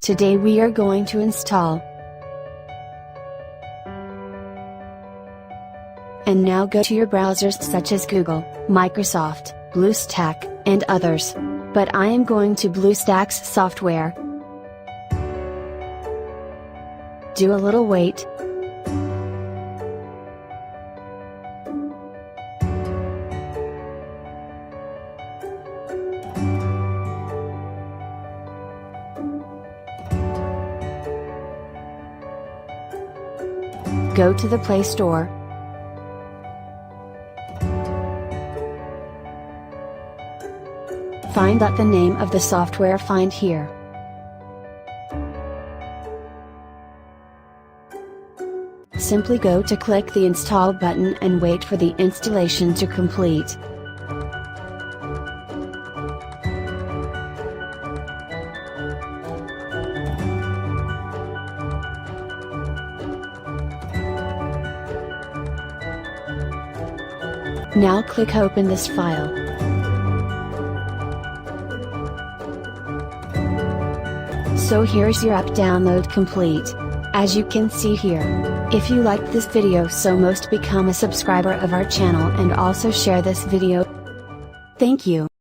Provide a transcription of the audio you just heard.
Today we are going to install. And now go to your browsers such as Google, Microsoft, BlueStack, and others. But I am going to BlueStacks software. Do a little wait. Go to the Play Store. Find out the name of the software, find here. Simply go to click the install button and wait for the installation to complete. Now click open this file. So here's your app download complete. As you can see here. If you liked this video, so most become a subscriber of our channel and also share this video. Thank you.